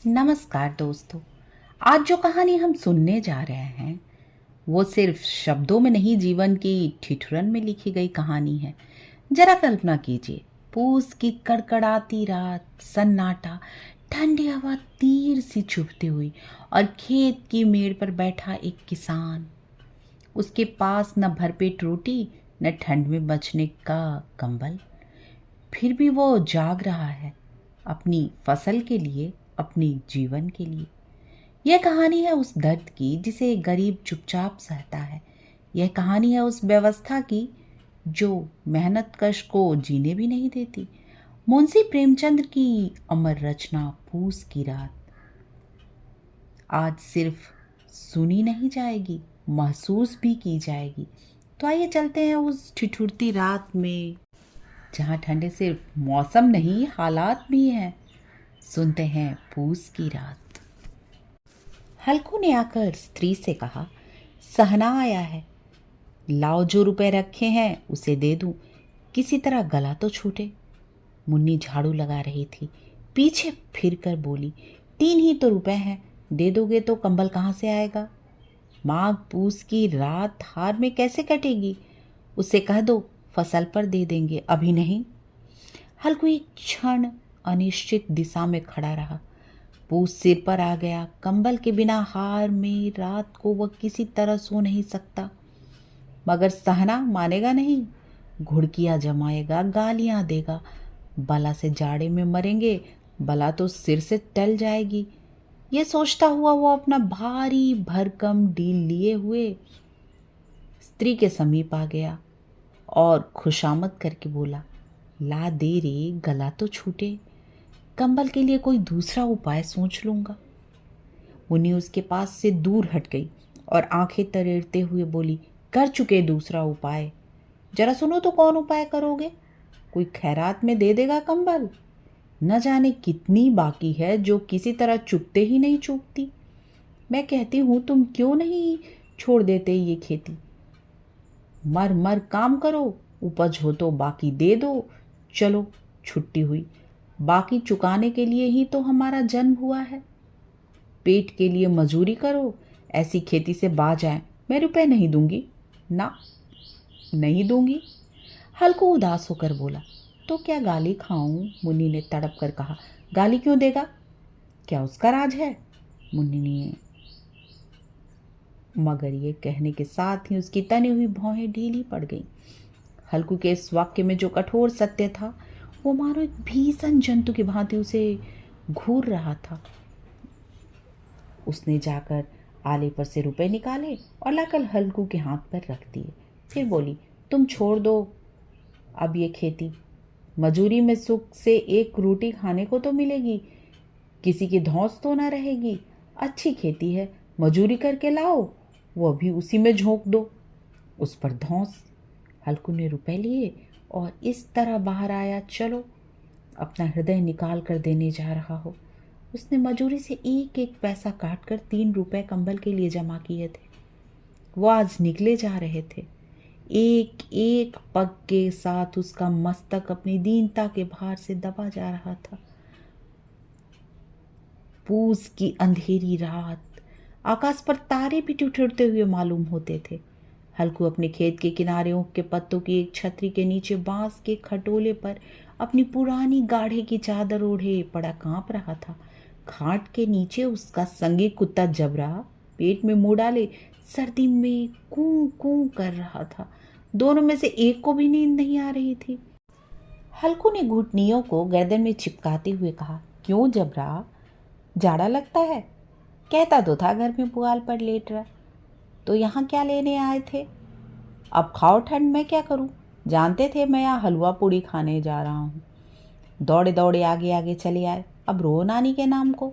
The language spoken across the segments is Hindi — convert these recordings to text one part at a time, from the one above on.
नमस्कार दोस्तों। आज जो कहानी हम सुनने जा रहे हैं वो सिर्फ शब्दों में नहीं, जीवन की ठिठुरन में लिखी गई कहानी है। जरा कल्पना कीजिए, पूस की कड़कड़ाती रात, सन्नाटा, ठंडी हवा तीर सी चुभती हुई और खेत की मेड़ पर बैठा एक किसान। उसके पास न भरपेट रोटी, न ठंड में बचने का कंबल। फिर भी वो जाग रहा है, अपनी फसल के लिए, अपने जीवन के लिए। यह कहानी है उस दर्द की जिसे गरीब चुपचाप सहता है। यह कहानी है उस व्यवस्था की जो मेहनत कश को जीने भी नहीं देती। मुंशी प्रेमचंद की अमर रचना पूस की रात आज सिर्फ सुनी नहीं जाएगी, महसूस भी की जाएगी। तो आइए चलते हैं उस ठिठुरती रात में, जहाँ ठंडे सिर्फ मौसम नहीं, हालात भी हैं। सुनते हैं पूस की रात। हल्कू ने आकर स्त्री से कहा, सहना आया है, लाओ जो रुपए रखे हैं उसे दे दूं, किसी तरह गला तो छूटे। मुन्नी झाड़ू लगा रही थी, पीछे फिर कर बोली, 3 ही तो रुपए हैं, दे दोगे तो कंबल कहाँ से आएगा? माघ पूस की रात हार में कैसे कटेगी? उसे कह दो फसल पर दे देंगे, अभी नहीं। हल्कू एक क्षण अनिश्चित दिशा में खड़ा रहा। पूस सिर पर आ गया। कंबल के बिना हार में रात को वह किसी तरह सो नहीं सकता। मगर सहना मानेगा नहीं, घुड़कियां जमाएगा, गालियां देगा। बला से जाड़े में मरेंगे, बला तो सिर से टल जाएगी। ये सोचता हुआ वो अपना भारी भरकम डील लिए हुए स्त्री के समीप आ गया और खुशामद करके बोला, ला दे रे, गला तो छूटे, कंबल के लिए कोई दूसरा उपाय सोच लूंगा। मुन्नी उसके पास से दूर हट गई और आंखें तरेड़ते हुए बोली, कर चुके दूसरा उपाय, जरा सुनो तो कौन उपाय करोगे? कोई खैरात में दे देगा कंबल? न जाने कितनी बाकी है जो किसी तरह चुपते ही नहीं चूकती। मैं कहती हूँ तुम क्यों नहीं छोड़ देते ये खेती? मर मर काम करो, उपज हो तो बाकी दे दो। चलो छुट्टी हुई, बाकी चुकाने के लिए ही तो हमारा जन्म हुआ है। पेट के लिए मजूरी करो, ऐसी खेती से बाज आए। मैं रुपए नहीं दूंगी, ना नहीं दूंगी। हल्कू उदास होकर बोला, तो क्या गाली खाऊं? मुन्नी ने तड़प कर कहा, गाली क्यों देगा? क्या उसका राज है? मुन्नी ने मगर ये कहने के साथ ही उसकी तनी हुई भौहें ढीली पड़ गईं। हल्कू के इस वाक्य में जो कठोर सत्य था, वो मानो एक भीषण जंतु की भांति उसे घूर रहा था। उसने जाकर आले पर से रुपए निकाले और लाकर हल्कू के हाथ पर रख दिए। फिर बोली, तुम छोड़ दो अब ये खेती। मजूरी में सुख से एक रोटी खाने को तो मिलेगी, किसी की धौंस तो ना रहेगी। अच्छी खेती है, मजूरी करके लाओ, वो भी उसी में झोंक दो, उस पर धौंस। हल्कू ने रुपए लिए और इस तरह बाहर आया, चलो अपना हृदय निकाल कर देने जा रहा हो। उसने मजूरी से एक एक पैसा काट कर 3 रुपए कंबल के लिए जमा किए थे। वो आज निकले जा रहे थे। एक एक पग के साथ उसका मस्तक अपनी दीनता के भार से दबा जा रहा था। पूस की अंधेरी रात, आकाश पर तारे भी ठिठुरते हुए मालूम होते थे। हल्कू अपने खेत के किनारे ऊख के पत्तों की एक छतरी के नीचे बांस के खटोले पर अपनी पुरानी गाढ़े की चादर ओढ़े पड़ा कांप रहा था। खाट के नीचे उसका संगी कुत्ता जबरा पेट में मुंह डाले सर्दी में कूं कूं कर रहा था। दोनों में से एक को भी नींद नहीं आ रही थी। हल्कू ने घुटनियों को गर्दन में चिपकाते हुए कहा, क्यों जबरा, जाड़ा लगता है? कहता तो था घर में पुआल पर लेट रहा। तो यहाँ क्या लेने आए थे? अब खाओ ठंड में, क्या करूं? जानते थे मैं यहाँ हलवा पूड़ी खाने जा रहा हूँ। दौड़े दौड़े आगे आगे चले आए, अब रो नानी के नाम को।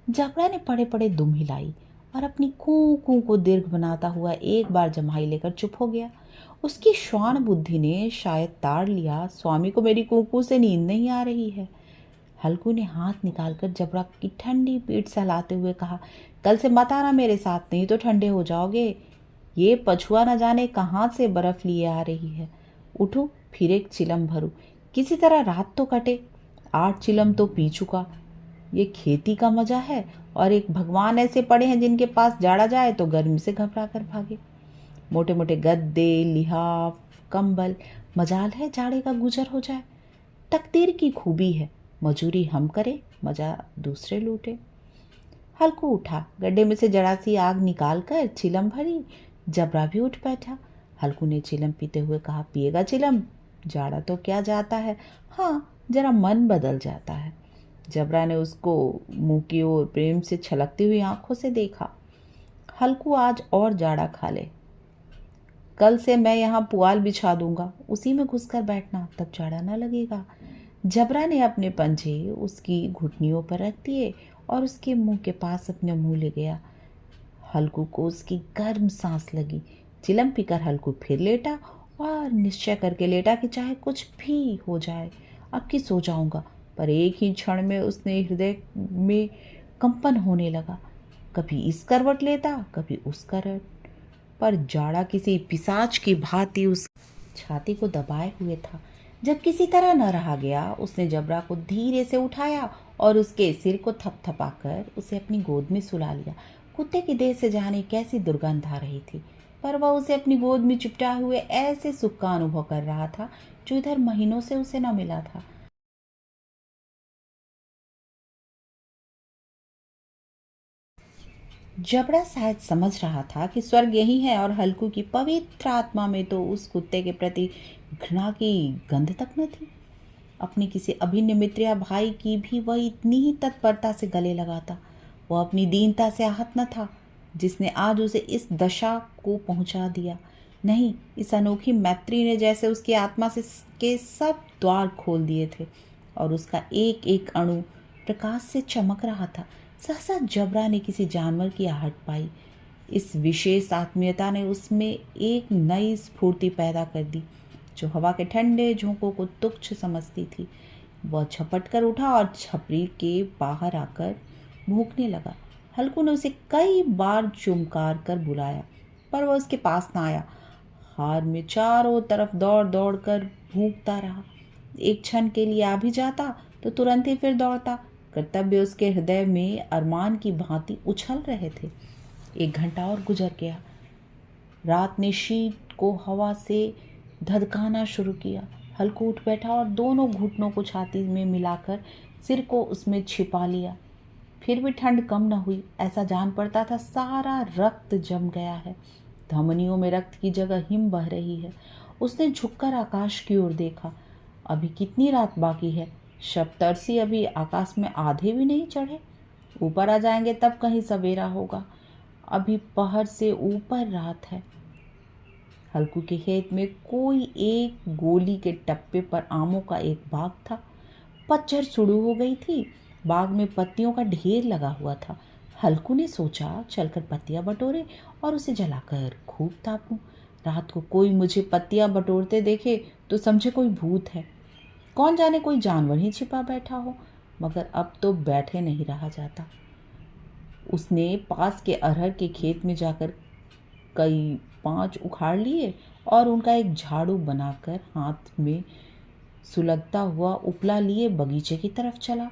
जबड़ा ने पड़े पड़े दुम हिलाई और अपनी कूं कूं को दीर्घ बनाता हुआ एक बार जम्हाई लेकर चुप हो गया। उसकी श्वान बुद्धि ने शायद ताड़ लिया, स्वामी को मेरी कूकू से नींद नहीं आ रही है। हल्कू ने हाथ निकालकर जबड़ा की ठंडी पीठ सहलाते हुए कहा, कल से मत आना मेरे साथ, नहीं तो ठंडे हो जाओगे। ये पछुआ न जाने कहाँ से बर्फ लिए आ रही है। उठो, फिर एक चिलम भरूं, किसी तरह रात तो कटे। 8 चिलम तो पी चुका, ये खेती का मजा है, और एक भगवान ऐसे पड़े हैं जिनके पास जाड़ा जाए तो गर्मी से घबरा कर भागे। मोटे मोटे गद्दे, लिहाफ, कंबल, मजाल है जाड़े का गुजर हो जाए। तकदीर की खूबी है, मजूरी हम करें, मजा दूसरे लूटे। हल्कू उठा, गड्ढे में से जरा सी आग निकाल कर चिलम भरी। जबरा भी उठ बैठा। हल्कू ने चिलम पीते हुए कहा, पिएगा चिलम? जाड़ा तो क्या जाता है, हाँ जरा मन बदल जाता है। जबरा ने उसको मुंह की ओर प्रेम से छलकती हुई आंखों से देखा। हल्कू आज और जाड़ा खा ले, कल से मैं यहाँ पुआल बिछा दूंगा, उसी में घुसकर बैठना, तब जाड़ा न लगेगा। जबरा ने अपने पंजे उसकी घुटनियों पर रख दिए और उसके मुंह के पास अपने मुंह ले गया। हल्कू को उसकी गर्म सांस लगी। चिलम पीकर हल्कू फिर लेटा और निश्चय करके लेटा कि चाहे कुछ भी हो जाए अब की सो जाऊंगा। पर एक ही क्षण में उसने हृदय में कंपन होने लगा। कभी इस करवट लेता, कभी उस करवट, पर जाड़ा किसी पिशाच की भांति उस छाती को दबाए हुए था। जब किसी तरह न रहा गया, उसने जबरा को धीरे से उठाया और उसके सिर को थपथपाकर उसे अपनी गोद में सुला लिया। कुत्ते की देह से जाने कैसी दुर्गंध आ रही थी, पर वह उसे अपनी गोद में चिपटाए हुए ऐसे सुख का अनुभव कर रहा था जो इधर महीनों से उसे न मिला था। जबड़ा शायद समझ रहा था कि स्वर्ग यही है, और हल्कू की पवित्र आत्मा में तो उस कुत्ते के प्रति घृणा की गंध तक न थी। अपनी किसी अभिन्न मित्र या भाई की भी वह इतनी ही तत्परता से गले लगाता। वह अपनी दीनता से आहत न था जिसने आज उसे इस दशा को पहुंचा दिया। नहीं, इस अनोखी मैत्री ने जैसे उसकी आत्मा से के सब द्वार खोल दिए थे और उसका एक एक अणु प्रकाश से चमक रहा था। सहसा जबरा ने किसी जानवर की आहट पाई। इस विशेष आत्मीयता ने उसमें एक नई स्फूर्ति पैदा कर दी जो हवा के ठंडे झोंकों को तुच्छ समझती थी। वह झपट कर उठा और छपरी के बाहर आकर भूखने लगा। हल्कू ने उसे कई बार चुमकार कर बुलाया, पर वह उसके पास न आया। हार में चारों तरफ दौड़ दौड़ कर भूखता रहा। एक क्षण के लिए आ भी जाता तो तुरंत ही फिर दौड़ता। कर्तव्य उसके हृदय में अरमान की भांति उछल रहे थे। 1 घंटा और गुजर गया। रात ने शीत को हवा से धधकाना शुरू किया। हल्कू उठ बैठा और दोनों घुटनों को छाती में मिलाकर सिर को उसमें छिपा लिया। फिर भी ठंड कम न हुई। ऐसा जान पड़ता था सारा रक्त जम गया है, धमनियों में रक्त की जगह हिम बह रही है। उसने झुककर आकाश की ओर देखा। अभी कितनी रात बाकी है? सप्तर्षि अभी आकाश में आधे भी नहीं चढ़े। ऊपर आ जाएंगे तब कहीं सवेरा होगा। अभी पहर से ऊपर रात है। हल्कू के खेत में कोई एक गोली के टप्पे पर आमों का एक बाग था। पतझड़ शुरू हो गई थी। बाग में पत्तियों का ढेर लगा हुआ था। हल्कू ने सोचा चलकर पत्तियां बटोरे और उसे जलाकर खूब तापूं। रात को कोई मुझे पत्तियां बटोरते देखे तो समझे कोई भूत है, कौन जाने कोई जानवर ही छिपा बैठा हो। मगर अब तो बैठे नहीं रहा जाता। उसने पास के अरहर के खेत में जाकर कई 5 उखाड़ लिए और उनका एक झाड़ू बनाकर हाथ में सुलगता हुआ उपला लिए बगीचे की तरफ चला।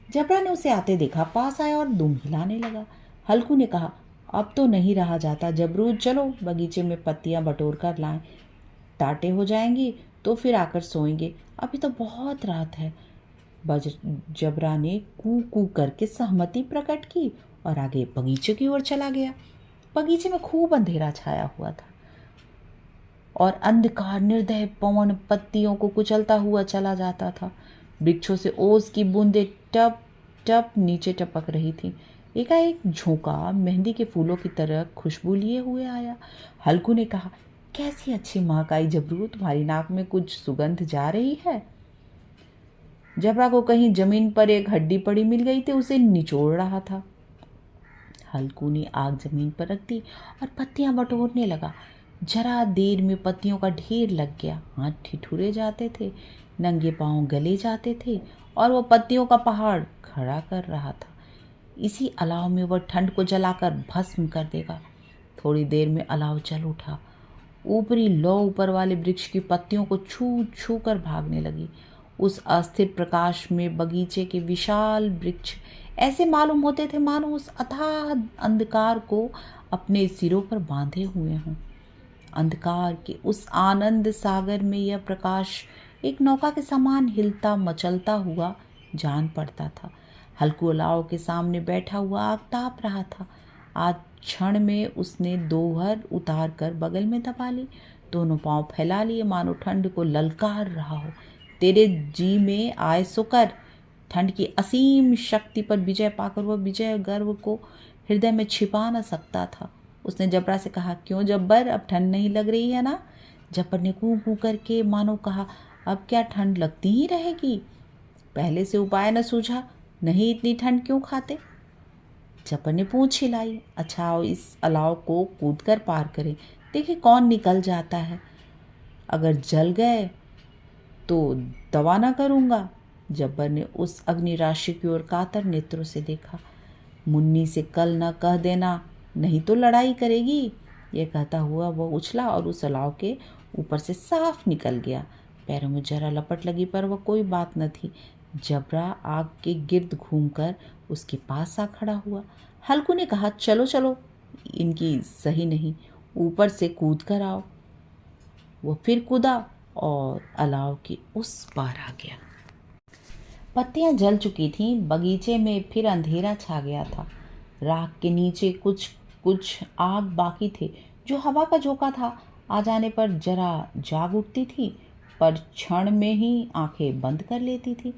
जबरा ने उसे आते देखा, पास आया और दुम हिलाने लगा। हल्कू ने कहा, अब तो नहीं रहा जाता जबरू, चलो बगीचे में पत्तियां बटोर कर लाएं। टाटे हो जाएंगी तो फिर आकर सोएंगे, अभी तो बहुत रात है। जबरा ने कू कू करके सहमति प्रकट की और आगे बगीचे की ओर चला गया। बगीचे में खूब अंधेरा छाया हुआ था और अंधकार निर्दय पवन पत्तियों को कुचलता हुआ चला जाता था। वृक्षों से ओस की बूंदें टप टप नीचे टपक रही थी। एकाएक झोंका मेहंदी के फूलों की तरह खुशबू लिए हुए आया। हल्कू ने कहा, कैसी अच्छी महक आई जबरू, तुम्हारी नाक में कुछ सुगंध जा रही है। जबरा को कहीं जमीन पर एक हड्डी पड़ी मिल गई थी, उसे निचोड़ रहा था। हल्कू ने आग जमीन पर रख दी और पत्तियां बटोरने लगा। जरा देर में पत्तियों का ढेर लग गया। हाथ ठिठुरे जाते थे, नंगे पांव गले जाते थे और वह पत्तियों का पहाड़ खड़ा कर रहा था। इसी अलाव में वह ठंड को जलाकर भस्म कर देगा। थोड़ी देर में अलाव जल उठा। ऊपरी लौ ऊपर वाले वृक्ष की पत्तियों को छू छू कर भागने लगी। उस अस्थिर प्रकाश में बगीचे के विशाल वृक्ष ऐसे मालूम होते थे मानो उस अथाह अंधकार को अपने सिरों पर बांधे हुए हों। अंधकार के उस आनंद सागर में यह प्रकाश एक नौका के समान हिलता मचलता हुआ जान पड़ता था। हल्कू अलाव के सामने बैठा हुआ आग ताप रहा था। आज क्षण में उसने दोहर उतार कर बगल में दबा ली, दोनों पांव फैला लिए मानो ठंड को ललकार रहा हो। तेरे जी में आए सो कर। ठंड की असीम शक्ति पर विजय पाकर वह विजय गर्व को हृदय में छिपा न सकता था। उसने जबरा से कहा, क्यों जब्बर, अब ठंड नहीं लग रही है ना? जब्बर ने कूं कूं करके मानो कहा, अब क्या ठंड लगती ही रहेगी? पहले से उपाय न सूझा? नहीं इतनी ठंड क्यों खाते? जब्बर ने पूंछ हिलाई। अच्छा आओ इस अलाव को कूद कर पार करें, देखिए कौन निकल जाता है। अगर जल गए तो दवा ना करूँगा। जब्बर ने उस अग्नि राशि की ओर कातर नेत्रों से देखा। मुन्नी से कल न कह देना, नहीं तो लड़ाई करेगी। यह कहता हुआ वह उछला और उस अलाव के ऊपर से साफ निकल गया। पैरों में जरा लपट लगी पर वह कोई बात न थी। जबरा आग के गिर्द घूमकर उसके पास आ खड़ा हुआ। हल्कू ने कहा, चलो चलो, इनकी सही नहीं, ऊपर से कूद कर आओ। वो फिर कूदा और अलाव के उस पार आ गया। पत्तियां जल चुकी थीं, बगीचे में फिर अंधेरा छा गया था। राख के नीचे कुछ कुछ आग बाकी थे, जो हवा का झोंका था आ जाने पर जरा जाग उठती थी, पर क्षण में ही आंखें बंद कर लेती थी।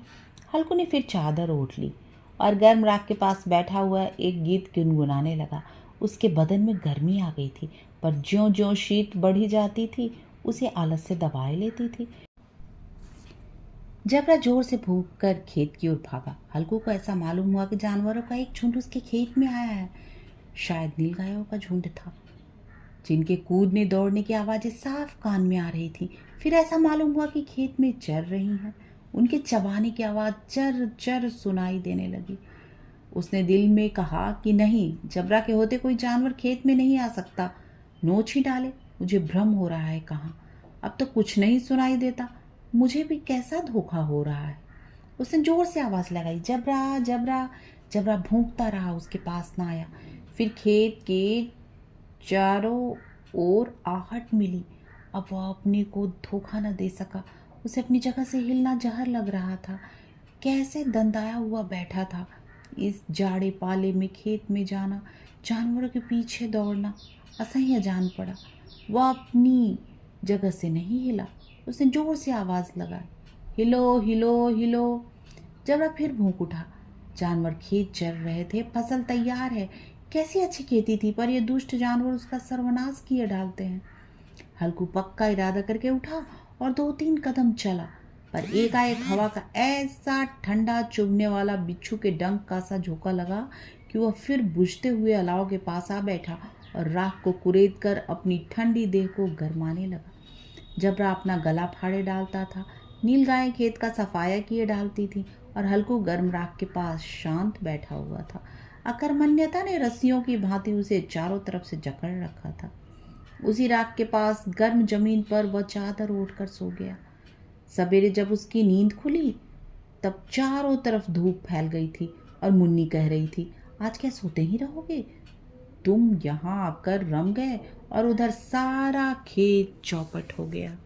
हल्कू ने फिर चादर ओढ़ ली और गर्म राख के पास बैठा हुआ एक गीत गुनगुनाने लगा। उसके बदन में गर्मी आ गई थी, पर ज्यों ज्यों शीत बढ़ी जाती थी उसे आलस से दबाए लेती थी। जबरा जोर से भूख कर खेत की ओर भागा। हल्कू को ऐसा मालूम हुआ कि जानवरों का एक झुंड उसके खेत में आया है। शायद नीलगायों का झुंड था, जिनके कूदने दौड़ने की आवाजें साफ कान में आ रही थी। फिर ऐसा मालूम हुआ कि खेत में चर रही हैं। उनके चबाने की आवाज चर चर सुनाई देने लगी। उसने दिल में कहा कि नहीं, जबरा के होते कोई जानवर खेत में नहीं आ सकता। नोच ही डाले, मुझे भ्रम हो रहा है कहाँ। अब तो कुछ नहीं सुनाई देता, मुझे भी कैसा धोखा हो रहा है। उसने जोर से आवाज लगाई, जबरा जबरा। जबरा भौंकता रहा, उसके पास ना आया। फिर खेत के चारों ओर आहट मिली। अब वह अपने को धोखा न दे सका। उसे अपनी जगह से हिलना जहर लग रहा था। कैसे दंदाया हुआ बैठा था। इस जाड़े पाले में खेत में जाना, जानवरों के पीछे दौड़ना असह्य जान पड़ा। वह अपनी जगह से नहीं हिला। उसने जोर से आवाज लगाई, हिलो हिलो हिलो। जबरा फिर भूख उठा। जानवर खेत चर रहे थे, फसल तैयार है। कैसी अच्छी खेती थी, पर ये दुष्ट जानवर उसका सर्वनाश किए डालते हैं। हल्कू पक्का इरादा करके उठा और 2-3 कदम चला, पर एकाएक हवा का ऐसा ठंडा चुभने वाला बिच्छू के डंक का सा झोंका लगा कि वह फिर बुझते हुए अलाव के पास आ बैठा और राख को कुरेद कर अपनी ठंडी देह को गरमाने लगा। जबरा अपना गला फाड़े डालता था, नीलगाय खेत का सफाया किए डालती थी और हल्कू गर्म राख के पास शांत बैठा हुआ था। अकर्मण्यता ने रस्सियों की भांति उसे चारों तरफ से जकड़ रखा था। उसी राख के पास गर्म जमीन पर वह चादर ओढ़कर सो गया। सवेरे जब उसकी नींद खुली तब चारों तरफ धूप फैल गई थी और मुन्नी कह रही थी, आज क्या सोते ही रहोगे? तुम यहाँ आकर रम गए और उधर सारा खेत चौपट हो गया।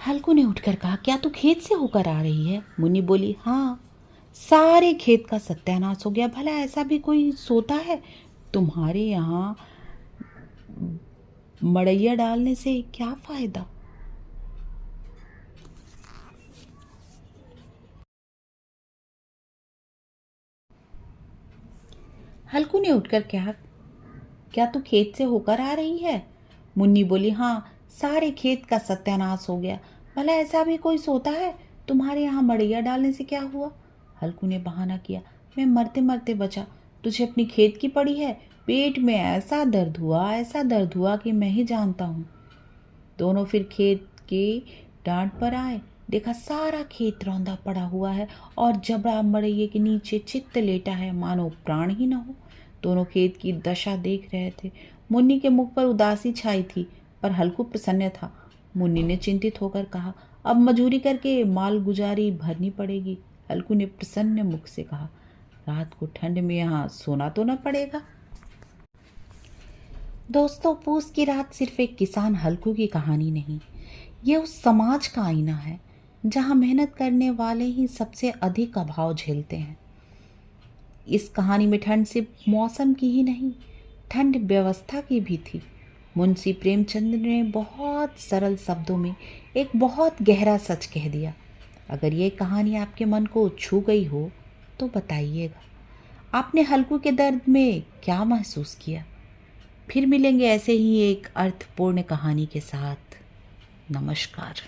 हल्कू ने उठकर कहा, क्या तू खेत से होकर आ रही है? मुन्नी बोली, हाँ, सारे खेत का सत्यानाश हो गया। भला ऐसा भी कोई सोता है? तुम्हारे यहाँ मड़ैया डालने से क्या फायदा? हल्कू ने उठकर कहा, क्या तू खेत से होकर आ रही है? मुन्नी बोली, हाँ, सारे खेत का सत्यानाश हो गया। भला ऐसा भी कोई सोता है? तुम्हारे यहाँ मड़ैया डालने से क्या हुआ? हल्कू ने बहाना किया, मैं मरते मरते बचा। तुझे अपनी खेत की पड़ी है। पेट में ऐसा दर्द हुआ कि मैं ही जानता हूँ। दोनों फिर खेत के डांट पर आए। देखा सारा खेत रौंदा पड़ा हुआ है और जबड़ा मड़ैये के नीचे चित्त लेटा है, मानो प्राण ही न हो। दोनों खेत की दशा देख रहे थे। मुन्नी के मुख पर उदासी छाई थी, पर हल्कू प्रसन्न था। मुन्नी ने चिंतित होकर कहा, अब मजूरी करके माल गुजारी भरनी पड़ेगी। हल्कू ने प्रसन्न मुख से कहा, रात को ठंड में यहाँ सोना तो न पड़ेगा। दोस्तों, पूस की रात सिर्फ एक किसान हल्कू की कहानी नहीं, ये उस समाज का आईना है जहाँ मेहनत करने वाले ही सबसे अधिक अभाव झेलते हैं। इस कहानी में ठंड सिर्फ मौसम की ही नहीं, ठंड व्यवस्था की भी थी। मुंशी प्रेमचंद ने बहुत सरल शब्दों में एक बहुत गहरा सच कह दिया। अगर ये कहानी आपके मन को छू गई हो तो बताइएगा, आपने हल्कू के दर्द में क्या महसूस किया। फिर मिलेंगे ऐसे ही एक अर्थपूर्ण कहानी के साथ। नमस्कार।